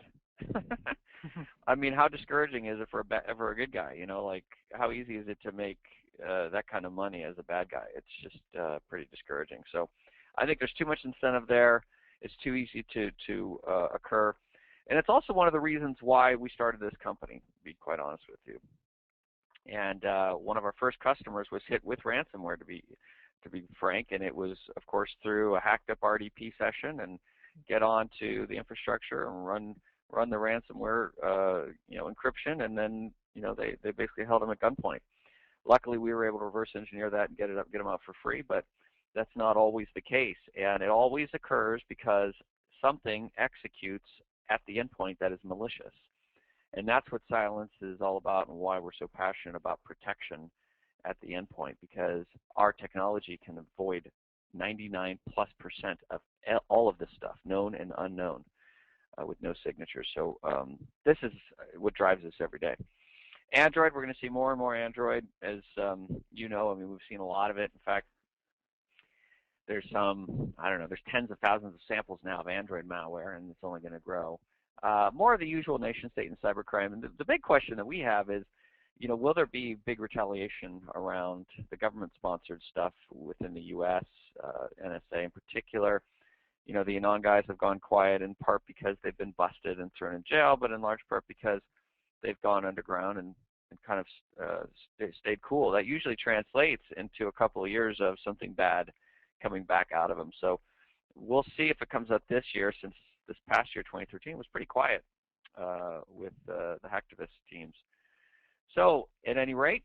S1: I mean, how discouraging is it for a good guy? Like how easy is it to make that kind of money as a bad guy? It's just pretty discouraging. So I think there's too much incentive there. It's too easy to occur. And it's also one of the reasons why we started this company, to be quite honest with you. And one of our first customers was hit with ransomware, to be frank, and it was, of course, through a hacked up RDP session and get onto the infrastructure and run the ransomware encryption, and then they basically held them at gunpoint. Luckily, we were able to reverse engineer that and get them out for free, but that's not always the case, and it always occurs because something executes at the endpoint that is malicious. And that's what Cylance is all about and why we're so passionate about protection at the endpoint, because our technology can avoid 99+% of all of this stuff, known and unknown, with no signature. So this is what drives us every day. Android, we're going to see more and more Android, as I mean, we've seen a lot of it. In fact, there's there's tens of thousands of samples now of Android malware, and it's only going to grow. More of the usual nation state and cybercrime. And the big question that we have is, will there be big retaliation around the government-sponsored stuff within the U.S., NSA in particular? The Anon guys have gone quiet in part because they've been busted and thrown in jail, but in large part because they've gone underground and kind of stayed cool. That usually translates into a couple of years of something bad coming back out of them. So we'll see if it comes up this year, since this past year, 2013, was pretty quiet with the hacktivist teams. So at any rate,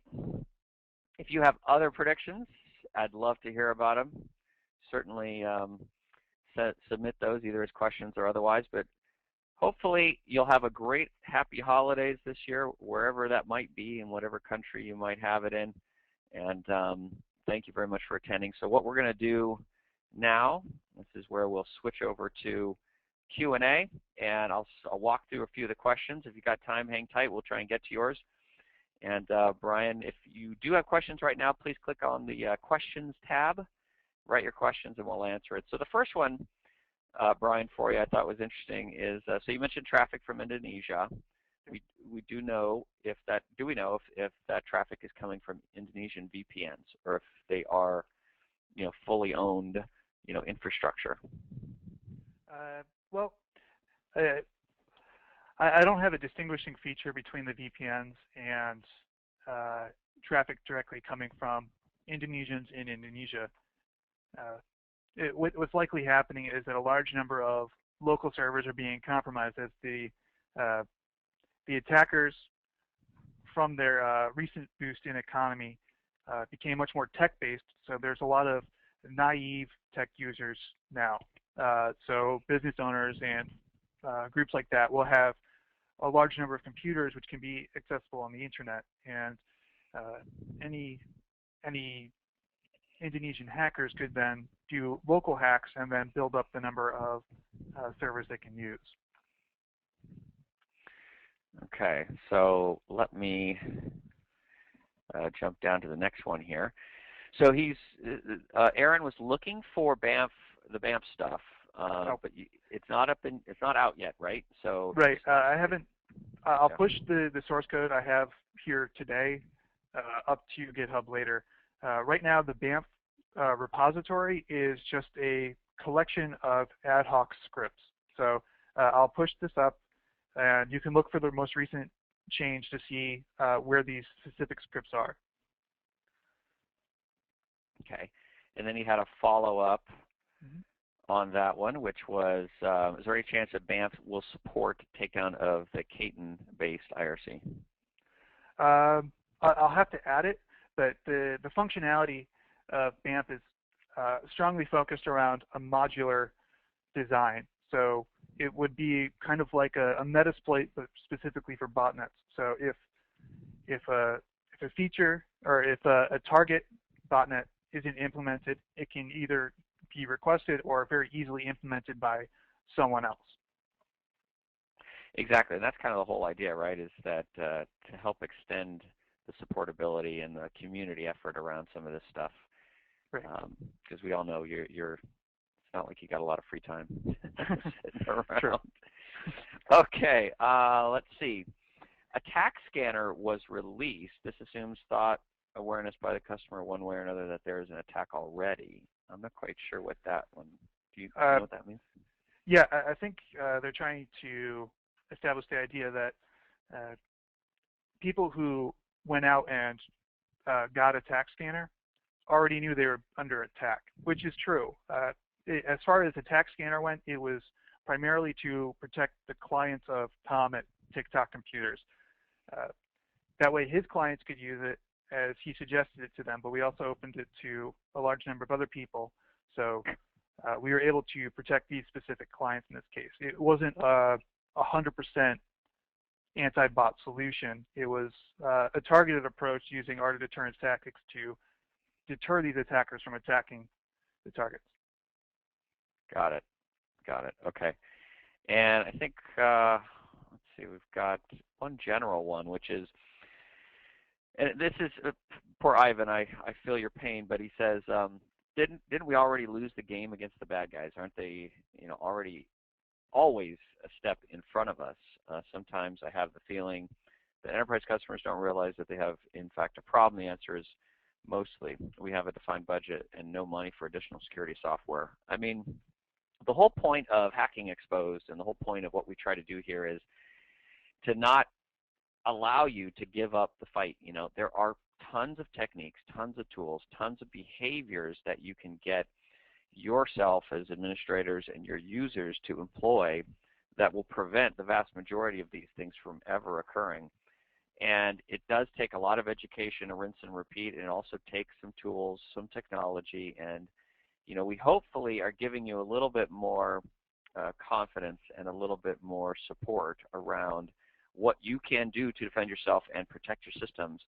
S1: if you have other predictions, I'd love to hear about them. Certainly submit those either as questions or otherwise, but hopefully you'll have a great happy holidays this year, wherever that might be, in whatever country you might have it in. And thank you very much for attending. So what we're going to do now, this is where we'll switch over to Q&A, and I'll walk through a few of the questions. If you've got time, hang tight. We'll try and get to yours. And Brian, if you do have questions right now, please click on the questions tab, write your questions, and we'll answer it. So the first one, Brian, for you, I thought was interesting is, so you mentioned traffic from Indonesia. We do know if that, do we know if that traffic is coming from Indonesian VPNs, or if they are, fully owned, infrastructure?
S2: Well, I don't have a distinguishing feature between the VPNs and traffic directly coming from Indonesians in Indonesia. What's likely happening is that a large number of local servers are being compromised as the attackers, from their recent boost in economy, became much more tech-based. So there's a lot of naive tech users now. So business owners and groups like that will have a large number of computers which can be accessible on the internet, and any Indonesian hackers could then do local hacks and then build up the number of servers they can use.
S1: Okay, so let me jump down to the next one here. So Aaron was looking for the BAMF stuff,
S2: Oh,
S1: but it's not out yet, right? So
S2: right. I haven't. I'll
S1: yeah.
S2: push the source code I have here today up to GitHub later. Right now, the BAMF repository is just a collection of ad hoc scripts. So I'll push this up, and you can look for the most recent change to see where these specific scripts are.
S1: Okay, and then he had a follow-up
S2: Mm-hmm.
S1: on that one, which was, is there any chance that BAMF will support takedown of the Katan-based IRC?
S2: I'll have to add it, but the functionality of BAMF is strongly focused around a modular design. So it would be kind of like a Metasploit, but specifically for botnets. So if a feature or if a target botnet isn't implemented, it can either be requested or very easily implemented by someone else.
S1: Exactly, and that's kind of the whole idea, right, is that to help extend the supportability and the community effort around some of this stuff.
S2: Right.
S1: Because we all know it's not like you got a lot of free time sitting around.
S2: Sure.
S1: Okay, let's see. Attack Scanner was released. This assumes thought awareness by the customer one way or another that there is an attack already. I'm not quite sure what that one, do you know what that means?
S2: Yeah, I think they're trying to establish the idea that people who went out and got Attack Scanner already knew they were under attack, which is true. As far as Attack Scanner went, it was primarily to protect the clients of Tom at TikTok Computers. That way his clients could use it as he suggested it to them, but we also opened it to a large number of other people. So we were able to protect these specific clients in this case. It wasn't a 100% anti-bot solution. It was a targeted approach using art of deterrence tactics to deter these attackers from attacking the targets.
S1: Got it. Got it. Okay. And I think, let's see, we've got one general one, which is, and this is, poor Ivan, I feel your pain, but he says, didn't we already lose the game against the bad guys? Aren't they, already always a step in front of us? Sometimes I have the feeling that enterprise customers don't realize that they have, in fact, a problem. The answer is mostly we have a defined budget and no money for additional security software. I mean, the whole point of Hacking Exposed and the whole point of what we try to do here is to not allow you to give up the fight. There are tons of techniques, tons of tools, tons of behaviors that you can get yourself as administrators and your users to employ that will prevent the vast majority of these things from ever occurring. And it does take a lot of education, a rinse and repeat, and it also takes some tools, some technology, and we hopefully are giving you a little bit more confidence and a little bit more support around what you can do to defend yourself and protect your systems,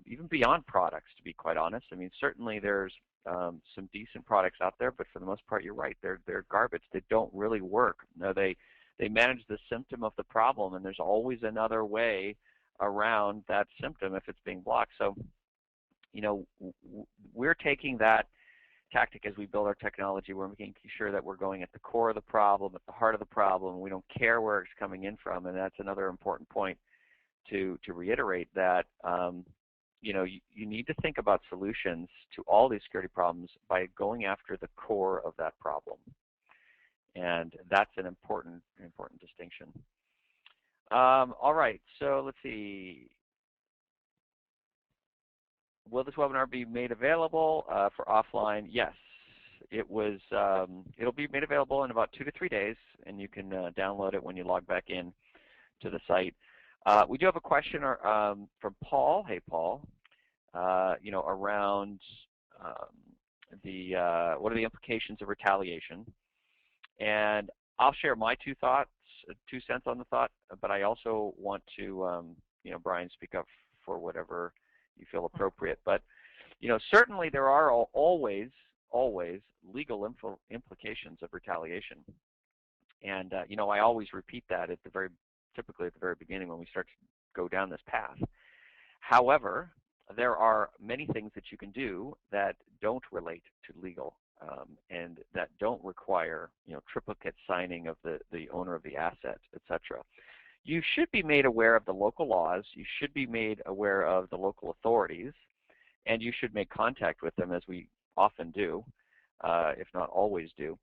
S1: even beyond products, to be quite honest. I mean, certainly there's some decent products out there, but for the most part, you're right. They're garbage. They don't really work. No, they manage the symptom of the problem, and there's always another way around that symptom if it's being blocked. So, we're taking that tactic as we build our technology. We're making sure that we're going at the core of the problem, at the heart of the problem. We don't care where it's coming in from, and that's another important point to reiterate that you need to think about solutions to all these security problems by going after the core of that problem, and that's an important distinction. All right, so let's see. Will this webinar be made available for offline? Yes, it was. It'll be made available in about 2 to 3 days, and you can download it when you log back in to the site. We do have a question from Paul. Hey, Paul. Around what are the implications of retaliation? And I'll share my 2 cents on the thought, but I also want to, Brian, speak up for whatever you feel appropriate. But, certainly there are always legal implications of retaliation. And, I always repeat that at the very typically at the very beginning when we start to go down this path. However, there are many things that you can do that don't relate to legal and that don't require triplicate signing of the owner of the asset, etc. You should be made aware of the local laws. You should be made aware of the local authorities, and you should make contact with them, as we often do, if not always do.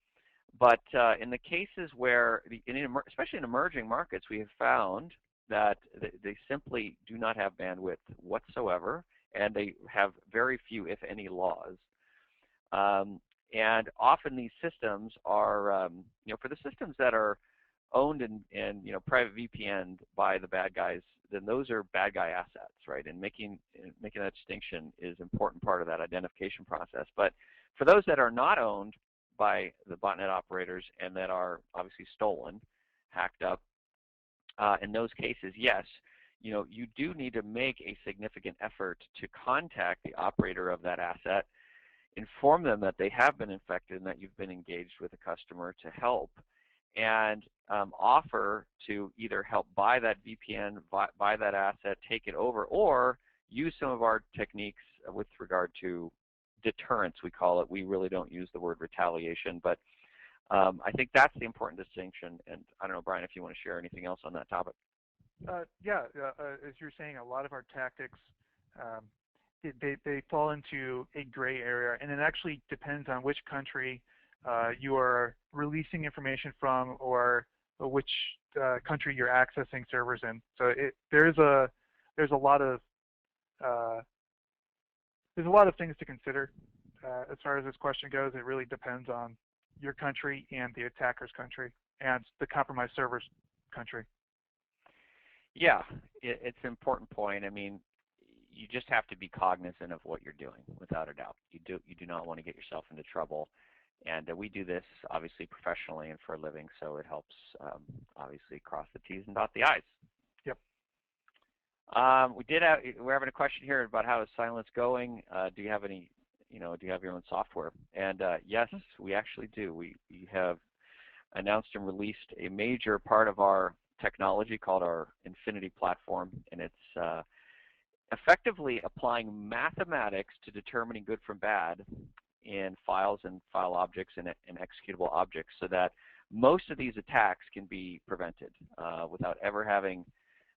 S1: But in the cases where, especially in emerging markets, we have found that they simply do not have bandwidth whatsoever, and they have very few, if any, laws. And often these systems are, for the systems that are owned and private VPN'd by the bad guys, then those are bad guy assets, right? And making that distinction is an important part of that identification process. But for those that are not owned by the botnet operators and that are obviously stolen, hacked up, in those cases, yes, you do need to make a significant effort to contact the operator of that asset, inform them that they have been infected and that you've been engaged with a customer to help, and offer to either help buy that VPN, buy that asset, take it over, or use some of our techniques with regard to deterrence, we call it. We really don't use the word retaliation, but I think that's the important distinction. And I don't know, Brian, if you want to share anything else on that topic.
S2: As you're saying, a lot of our tactics, they fall into a gray area, and it actually depends on which country you are releasing information from, or which country you're accessing servers in. So there's a lot of things to consider as far as this question goes. It really depends on your country and the attacker's country and the compromised server's country.
S1: Yeah, it's an important point. I mean, you just have to be cognizant of what you're doing, without a doubt. You do not want to get yourself into trouble. And we do this, obviously, professionally and for a living, so it helps, obviously, cross the T's and dot the I's.
S2: Yep.
S1: We're having a question here about how is Cylance going. Do you have any, do you have your own software? And yes, we actually do. We have announced and released a major part of our technology called our Infinity platform, and it's effectively applying mathematics to determining good from bad in files and file objects and executable objects, so that most of these attacks can be prevented without ever having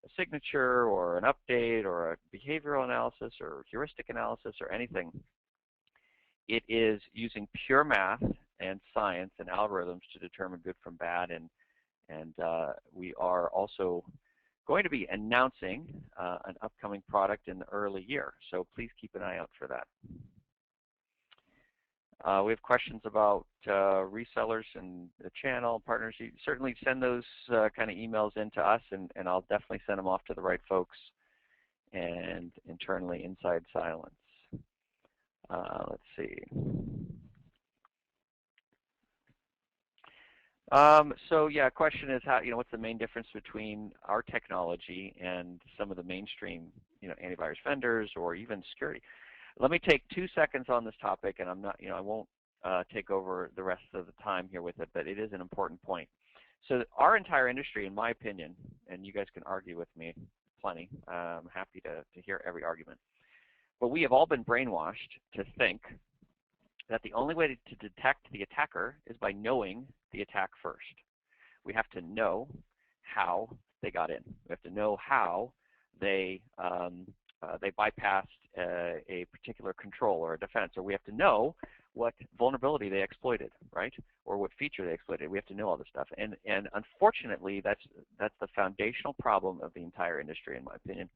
S1: a signature or an update or a behavioral analysis or heuristic analysis or anything. It is using pure math and science and algorithms to determine good from bad, and we are also going to be announcing an upcoming product in the early year, so please keep an eye out for that. We have questions about resellers and the channel partners. You certainly send those kind of emails in to us, and I'll definitely send them off to the right folks and internally inside Cylance. Let's see. So yeah, question is how, what's the main difference between our technology and some of the mainstream, antivirus vendors or even security? Let me take 2 seconds on this topic, and I'm not, I won't take over the rest of the time here with it, but it is an important point. So our entire industry, in my opinion, and you guys can argue with me plenty, I'm happy to hear every argument, but we have all been brainwashed to think that the only way to detect the attacker is by knowing the attack first. We have to know how they got in. We have to know how they bypassed a particular control or a defense, or we have to know what vulnerability they exploited, right? Or what feature they exploited. We have to know all this stuff, and unfortunately, that's the foundational problem of the entire industry, in my opinion.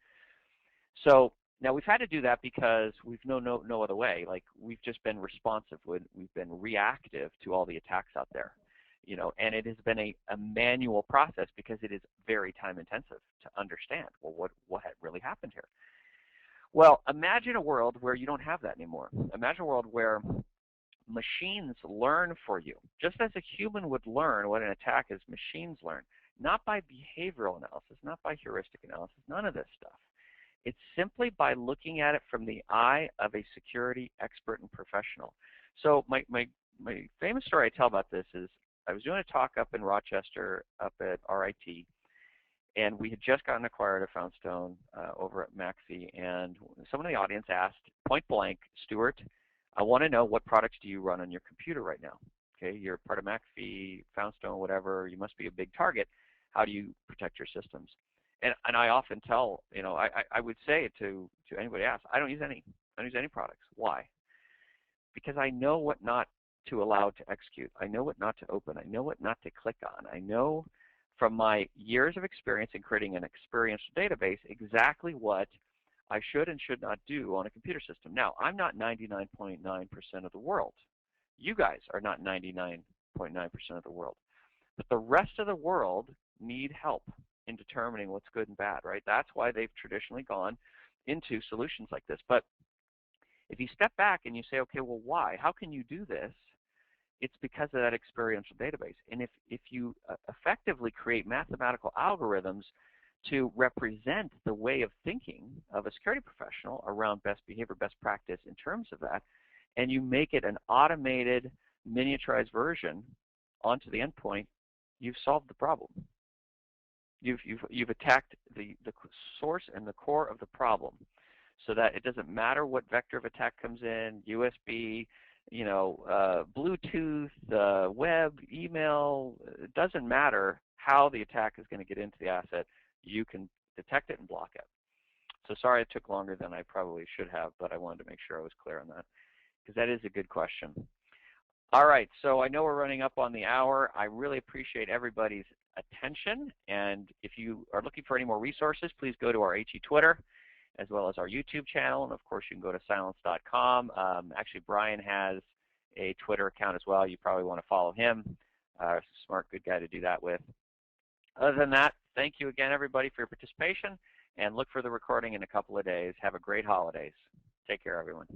S1: So now we've had to do that because we've no other way. Like, we've just been responsive. We've been reactive to all the attacks out there, and it has been a manual process because it is very time intensive to understand, well, what had really happened here. Well, imagine a world where you don't have that anymore. Imagine a world where machines learn for you. Just as a human would learn what an attack is, machines learn. Not by behavioral analysis, not by heuristic analysis, none of this stuff. It's simply by looking at it from the eye of a security expert and professional. So my famous story I tell about this is I was doing a talk up in Rochester, up at RIT, And we had just gotten acquired at Foundstone over at Maxi, and someone in the audience asked, point blank, Stuart, I want to know what products do you run on your computer right now? Okay, you're part of Maxi, Foundstone, whatever. You must be a big target. How do you protect your systems? And I often tell, I would say it to anybody asked, I don't use any products. Why? Because I know what not to allow to execute. I know what not to open. I know what not to click on. I know from my years of experience in creating an experiential database exactly what I should and should not do on a computer system. Now, I'm not 99.9% of the world. You guys are not 99.9% of the world. But the rest of the world need help in determining what's good and bad, right? That's why they've traditionally gone into solutions like this. But if you step back and you say, okay, well, why? How can you do this? It's because of that experiential database. And if you effectively create mathematical algorithms to represent the way of thinking of a security professional around best behavior, best practice in terms of that, and you make it an automated, miniaturized version onto the endpoint, you've solved the problem. You've attacked the source and the core of the problem, so that it doesn't matter what vector of attack comes in, USB, Bluetooth, web, email. It doesn't matter how the attack is going to get into the asset. You can detect it and block it. So sorry it took longer than I probably should have, but I wanted to make sure I was clear on that, because that is a good question. All right, so I know we're running up on the hour. I really appreciate everybody's attention, and if you are looking for any more resources, please go to our HE Twitter as well as our YouTube channel, and of course you can go to Cylance.com. Actually, Brian has a Twitter account as well. You probably want to follow him. Smart, good guy to do that with. Other than that, thank you again, everybody, for your participation, and look for the recording in a couple of days. Have a great holidays. Take care, everyone.